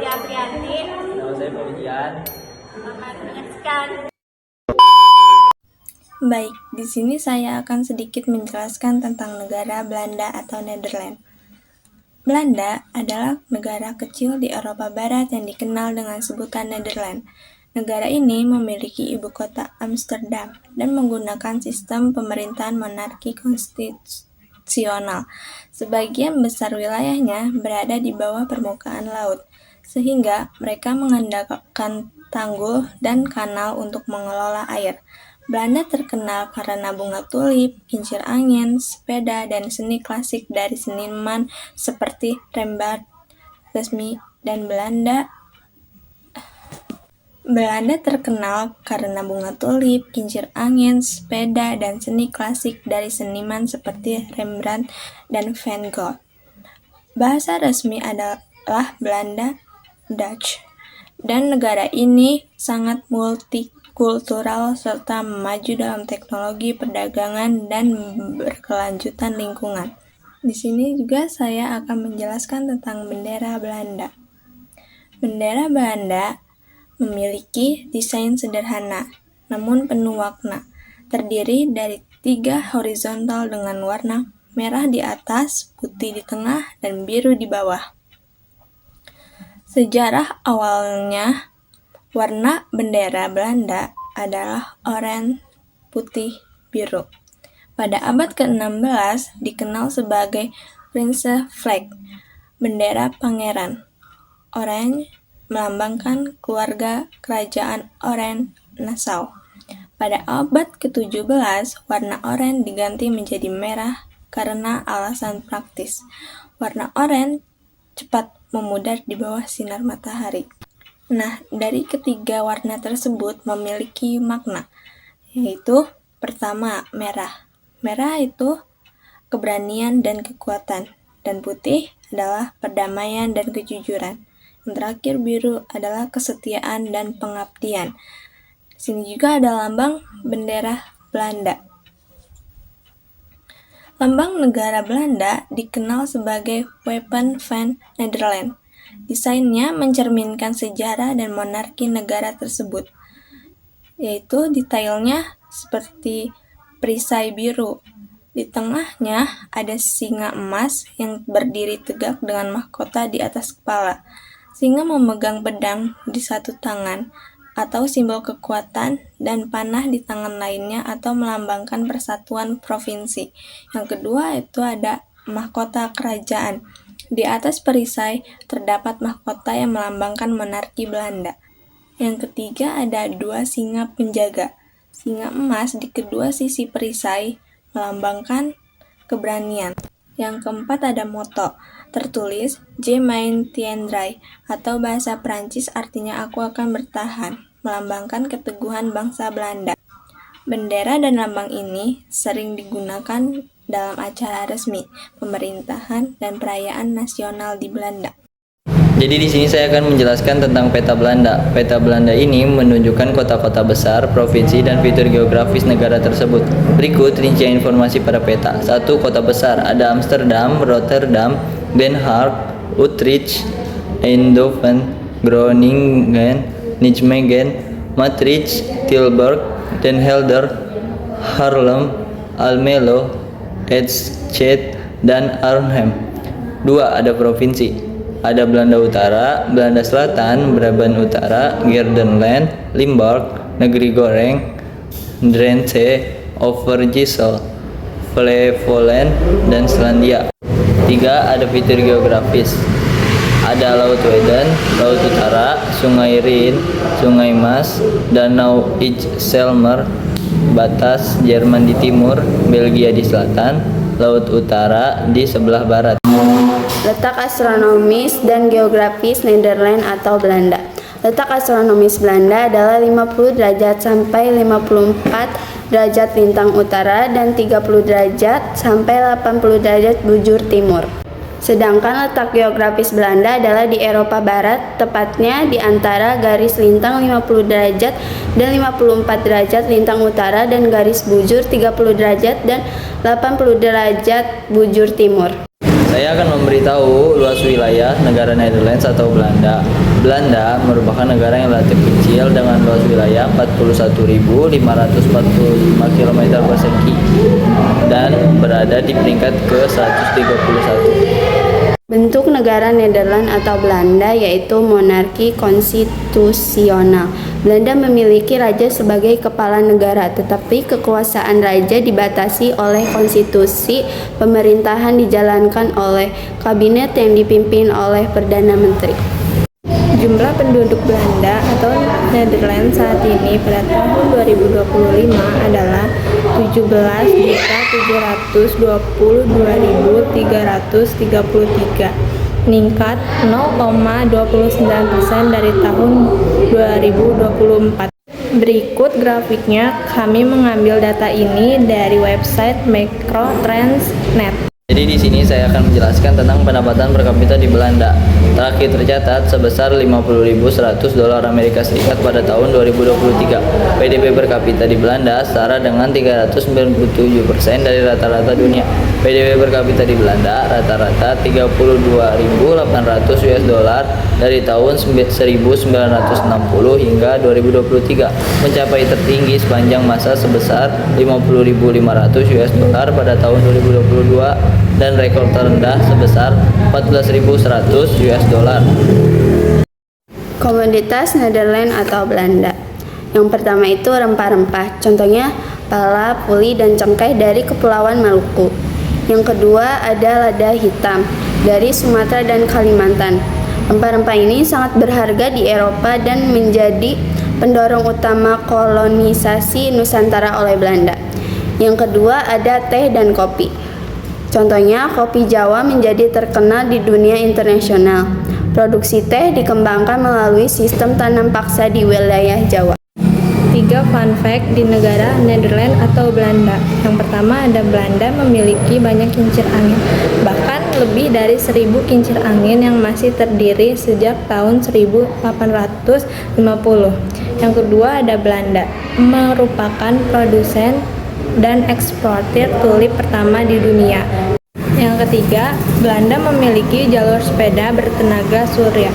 Setia Priantin. Nama saya Fabian. Selamat menyaksikan. Baik, di sini saya akan sedikit menjelaskan tentang negara Belanda atau Nederland. Belanda adalah negara kecil di Eropa Barat yang dikenal dengan sebutan Nederland. Negara ini memiliki ibu kota Amsterdam dan menggunakan sistem pemerintahan monarki konstitusional. Sebagian besar wilayahnya berada di bawah permukaan laut, sehingga mereka mengandalkan tanggul dan kanal untuk mengelola air. Belanda terkenal karena bunga tulip, kincir angin, sepeda, dan seni klasik dari seniman seperti Rembrandt, Resmi, dan Belanda terkenal karena bunga tulip, kincir angin, sepeda, dan seni klasik dari seniman seperti Rembrandt dan Van Gogh. Bahasa resmi adalah Belanda Dutch, dan negara ini sangat multikultural serta maju dalam teknologi, perdagangan, dan berkelanjutan lingkungan. Di sini juga saya akan menjelaskan tentang bendera Belanda. Bendera Belanda memiliki desain sederhana, namun penuh makna. Terdiri dari 3 horizontal dengan warna merah di atas, putih di tengah, dan biru di bawah. Sejarah awalnya, warna bendera Belanda adalah oranye, putih, biru. Pada abad ke-16 dikenal sebagai Prince Flag, bendera pangeran. Oranye melambangkan keluarga kerajaan Oranje-Nassau. Pada abad ke-17, warna oranye diganti menjadi merah karena alasan praktis. Warna oranye cepat memudar di bawah sinar matahari. Nah, dari ketiga warna tersebut memiliki makna, yaitu pertama, merah. Merah itu keberanian dan kekuatan, dan putih adalah perdamaian dan kejujuran. Yang terakhir, biru adalah kesetiaan dan pengabdian. Di sini juga ada lambang bendera Belanda. Lambang negara Belanda dikenal sebagai Wapen van Nederland. Desainnya mencerminkan sejarah dan monarki negara tersebut, yaitu detailnya seperti perisai biru. Di tengahnya ada singa emas yang berdiri tegak dengan mahkota di atas kepala. Singa memegang pedang di satu tangan atau simbol kekuatan, dan panah di tangan lainnya atau melambangkan persatuan provinsi. Yang kedua itu ada mahkota kerajaan. Di atas perisai terdapat mahkota yang melambangkan monarki Belanda. Yang ketiga ada 2 singa penjaga. Singa emas di kedua sisi perisai melambangkan keberanian. Yang keempat ada moto, tertulis Je maintiendrai, atau bahasa Prancis artinya aku akan bertahan, melambangkan keteguhan bangsa Belanda. Bendera dan lambang ini sering digunakan dalam acara resmi, pemerintahan, dan perayaan nasional di Belanda. Jadi di sini saya akan menjelaskan tentang peta Belanda. Peta Belanda ini menunjukkan kota-kota besar, provinsi, dan fitur geografis negara tersebut. Berikut rincian informasi pada peta. 1. Kota besar ada Amsterdam, Rotterdam, Den Haag, Utrecht, Eindhoven, Groningen, Nijmegen, Maastricht, Tilburg, Den Helder, Haarlem, Almelo, Utrecht, dan Arnhem. 2. Ada provinsi. Ada Belanda Utara, Belanda Selatan, Brabant Utara, Gelderland, Limburg, Negeri Goreng, Drenthe, Overijssel, Flevoland, dan Selandia. 3. Ada fitur geografis. Ada Laut Wedding, Laut Utara, Sungai Rhin, Sungai Maas, Danau Ich-Selmer, batas Jerman di timur, Belgia di selatan, Laut Utara di sebelah barat. Letak astronomis dan geografis Nederland atau Belanda. Letak astronomis Belanda adalah 50 derajat sampai 54 derajat lintang utara dan 30 derajat sampai 80 derajat bujur timur. Sedangkan letak geografis Belanda adalah di Eropa Barat, tepatnya di antara garis lintang 50 derajat dan 54 derajat lintang utara dan garis bujur 30 derajat dan 80 derajat bujur timur. Saya akan memberitahu luas wilayah negara Netherlands atau Belanda. Belanda merupakan negara yang relatif kecil dengan luas wilayah 41.545 km persegi dan berada di peringkat ke-131. Bentuk negara Nederland atau Belanda yaitu monarki konstitusional. Belanda memiliki raja sebagai kepala negara, tetapi kekuasaan raja dibatasi oleh konstitusi. Pemerintahan dijalankan oleh kabinet yang dipimpin oleh Perdana Menteri. Jumlah penduduk Belanda atau Netherlands saat ini pada tahun 2025 adalah 17.722.333, meningkat 0,29% dari tahun 2024. Berikut grafiknya, kami mengambil data ini dari website Macrotrends.net. Jadi di sini saya akan menjelaskan tentang pendapatan per kapita di Belanda. Terakhir tercatat sebesar 50.100 dolar Amerika Serikat pada tahun 2023. PDB per kapita di Belanda setara dengan 397% dari rata-rata dunia. PDB per kapita di Belanda rata-rata 32.800 US dollar dari tahun 1960 hingga 2023, mencapai tertinggi sepanjang masa sebesar 50.500 US dollar pada tahun 2022 dan rekor terendah sebesar 14.100 US dollar. Komoditas Nederland atau Belanda. Yang pertama itu rempah-rempah, contohnya pala, puli, dan cengkeh dari Kepulauan Maluku. Yang kedua ada lada hitam dari Sumatera dan Kalimantan. Rempah-rempah ini sangat berharga di Eropa dan menjadi pendorong utama kolonisasi Nusantara oleh Belanda. Yang kedua ada teh dan kopi. Contohnya, kopi Jawa menjadi terkenal di dunia internasional. Produksi teh dikembangkan melalui sistem tanam paksa di wilayah Jawa. 3 fun fact di negara Netherlands atau Belanda. Yang pertama ada Belanda memiliki banyak kincir angin, bahkan lebih dari 1.000 kincir angin yang masih terdiri sejak tahun 1850. Yang kedua ada Belanda merupakan produsen dan eksportir tulip pertama di dunia. Yang ketiga, Belanda memiliki jalur sepeda bertenaga surya